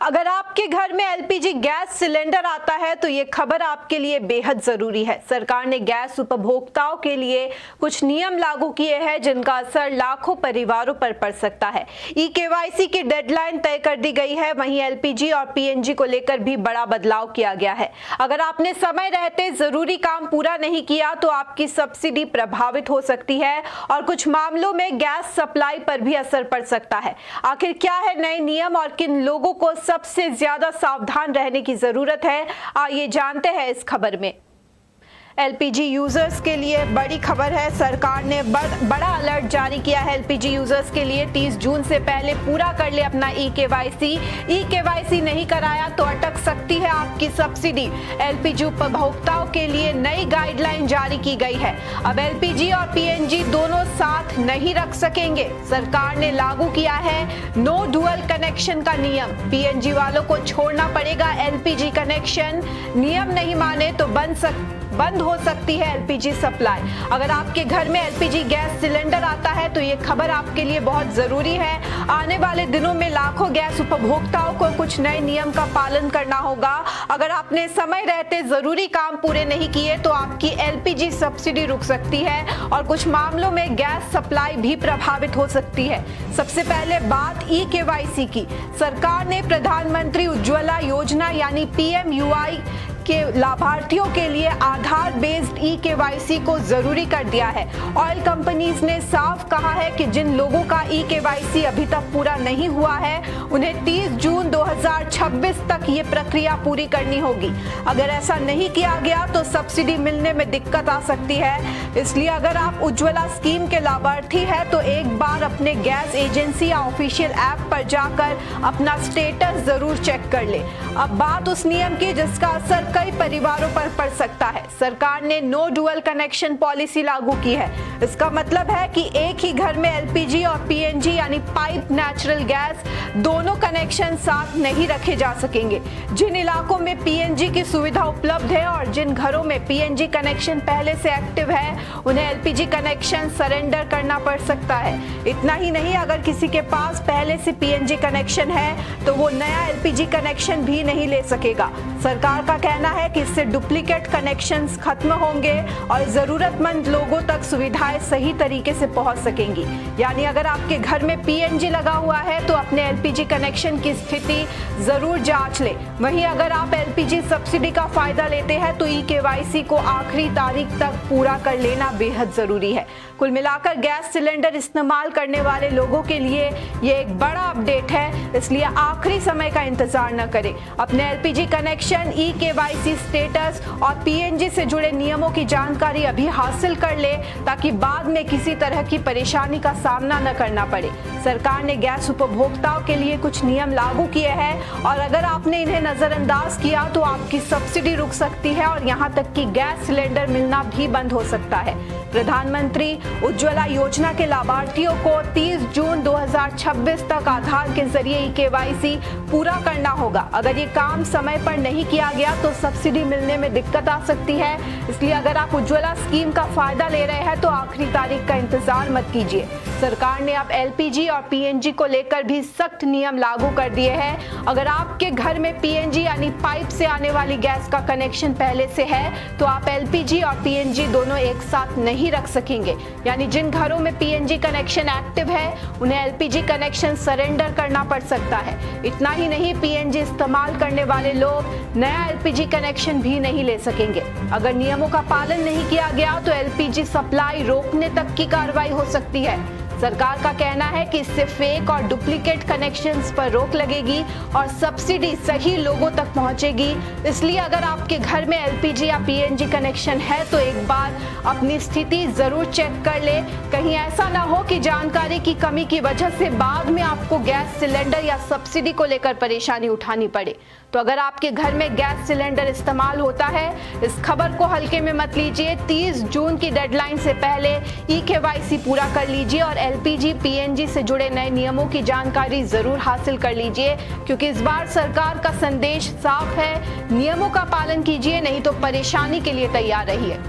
अगर आपके घर में एलपीजी गैस सिलेंडर आता है तो ये खबर आपके लिए बेहद जरूरी है। सरकार ने गैस उपभोक्ताओं के लिए कुछ नियम लागू किए हैं जिनका असर लाखों परिवारों पर पड़ सकता है। ई-केवाईसी की डेडलाइन तय कर दी गई है। वहीं एलपीजी और पीएनजी को लेकर भी बड़ा बदलाव किया गया है। अगर आपने समय रहते जरूरी काम पूरा नहीं किया तो आपकी सब्सिडी प्रभावित हो सकती है और कुछ मामलों में गैस सप्लाई पर भी असर पड़ सकता है। आखिर क्या है नए नियम और किन लोगों को सबसे ज्यादा सावधान रहने की जरूरत है, आइए जानते हैं इस खबर में। एलपीजी यूजर्स के लिए बड़ी खबर है। सरकार ने बड़ा अलर्ट जारी किया है एलपीजी यूजर्स के लिए। 30 जून से पहले पूरा कर ले अपना ई-केवाईसी नहीं कराया तो अटक सकती है आपकी सब्सिडी। एलपीजी उपभोक्ताओं के लिए नई गाइडलाइन जारी की गई है। अब एलपीजी और पीएनजी दोनों साथ नहीं रख सकेंगे। सरकार ने लागू किया है नो डुअल कनेक्शन का नियम। पीएनजी वालों को छोड़ना पड़ेगा एलपीजी कनेक्शन। नियम नहीं माने तो बंद हो सकती है एलपीजी सप्लाई। अगर आपके घर में एलपीजी गैस सिलेंडर आता है तो ये खबर आपके लिए बहुत जरूरी है। आने वाले दिनों में लाखों गैस उपभोक्ताओं को कुछ नए नियम का पालन करना होगा। अगर आपने समय रहते जरूरी काम पूरे नहीं किए तो आपकी एलपीजी सब्सिडी रुक सकती है और कुछ मामलों में गैस सप्लाई भी प्रभावित हो सकती है। सबसे पहले बात ई-केवाईसी की। सरकार ने प्रधानमंत्री उज्ज्वला योजना यानी पीएमयूआई के लाभार्थियों के लिए आधार बेस्ड ई-केवाईसी को जरूरी कर दिया है। ऑयल कंपनीज ने साफ कहा है कि जिन लोगों का ई-केवाईसी अभी तक पूरा नहीं हुआ है उन्हें 30 जून 2026 तक ये प्रक्रिया पूरी करनी होगी। अगर ऐसा नहीं किया गया तो सब्सिडी मिलने में दिक्कत आ सकती है। इसलिए अगर आप उज्ज्वला स्कीम के लाभार्थी है तो एक बार अपने गैस एजेंसी या ऑफिशियल ऐप पर जाकर अपना स्टेटस जरूर चेक कर ले। अब बात उस नियम की जिसका असर कई परिवारों पर पड़ सकता है। सरकार ने नो डुअल कनेक्शन पॉलिसी लागू की है। इसका मतलब है कि एक ही घर में एलपीजी और पीएनजी यानी पाइप नेचुरल गैस दोनों कनेक्शन साथ नहीं रखे जा सकेंगे। जिन इलाकों में पीएनजी की सुविधा उपलब्ध है और जिन घरों में पीएनजी कनेक्शन पहले से एक्टिव है उन्हें एलपीजी कनेक्शन सरेंडर करना पड़ सकता है। इतना ही नहीं, अगर किसी के पास पहले से पीएनजी कनेक्शन है तो वो नया एलपीजी कनेक्शन भी नहीं ले सकेगा। सरकार का कहना है कि इससे डुप्लीकेट कनेक्शंस खत्म होंगे और जरूरतमंद लोगों तक सुविधाएं सही तरीके से पहुंच सकेंगी। यानी अगर आपके घर में पीएनजी लगा हुआ है तो अपने एलपीजी कनेक्शन की स्थिति जरूर जांच ले। वहीं अगर आप एलपीजी सब्सिडी का फायदा लेते हैं तो ई-केवाईसी को आखिरी तारीख तक पूरा कर लेना बेहद जरूरी है। कुल मिलाकर गैस सिलेंडर इस्तेमाल करने वाले लोगों के लिए ये एक बड़ा अपडेट है, इसलिए आखिरी समय का इंतजार न करें। अपने एलपीजी कनेक्शन, ई-केवाईसी स्टेटस और पीएनजी से जुड़े नियमों की जानकारी अभी हासिल कर ले ताकि बाद में किसी तरह की परेशानी का सामना न करना पड़े। सरकार ने गैस उपभोक्ताओं के लिए कुछ नियम लागू किए हैं और अगर आपने इन्हें नजरअंदाज किया तो आपकी सब्सिडी रुक सकती है और यहाँ तक कि गैस सिलेंडर मिलना भी बंद हो सकता है। प्रधानमंत्री उज्ज्वला योजना के लाभार्थियों को 30 जून 2026 तक आधार के जरिए ई-केवाईसी पूरा करना होगा। अगर ये काम समय पर नहीं किया गया तो सब्सिडी मिलने में दिक्कत आ सकती है। इसलिए अगर आप उज्ज्वला स्कीम का फायदा ले रहे हैं तो आखिरी तारीख का इंतजार मत कीजिए। सरकार ने अब एलपीजी और पीएनजी को लेकर भी सख्त नियम लागू कर दिए हैं। अगर आपके घर में पीएनजी यानी पाइप से आने वाली गैस का कनेक्शन पहले से है तो आप एलपीजी और पीएनजी दोनों एक साथ नहीं रख सकेंगे। यानी जिन घरों में पीएनजी कनेक्शन एक्टिव है उन्हें एलपीजी कनेक्शन सरेंडर करना पड़ सकता है। इतना ही नहीं, पीएनजी इस्तेमाल करने वाले लोग नया एलपीजी कनेक्शन भी नहीं ले सकेंगे। अगर नियमों का पालन नहीं किया गया तो एलपीजी सप्लाई रोकने तक की कार्रवाई हो सकती है। सरकार का कहना है कि इससे फेक और डुप्लीकेट कनेक्शंस पर रोक लगेगी और सब्सिडी सही लोगों तक पहुंचेगी। इसलिए अगर आपके घर में एलपीजी या पीएनजी कनेक्शन है तो एक बार अपनी स्थिति जरूर चेक कर ले। कहीं ऐसा ना हो कि जानकारी की कमी की वजह से बाद में आपको गैस सिलेंडर या सब्सिडी को लेकर परेशानी उठानी पड़े। तो अगर आपके घर में गैस सिलेंडर इस्तेमाल होता है, इस खबर को हल्के में मत लीजिए। 30 जून की डेडलाइन से पहले ई-केवाईसी पूरा कर लीजिए और एलपीजी, पीएनजी से जुड़े नए नियमों की जानकारी जरूर हासिल कर लीजिए, क्योंकि इस बार सरकार का संदेश साफ है, नियमों का पालन कीजिए नहीं तो परेशानी के लिए तैयार रहिए।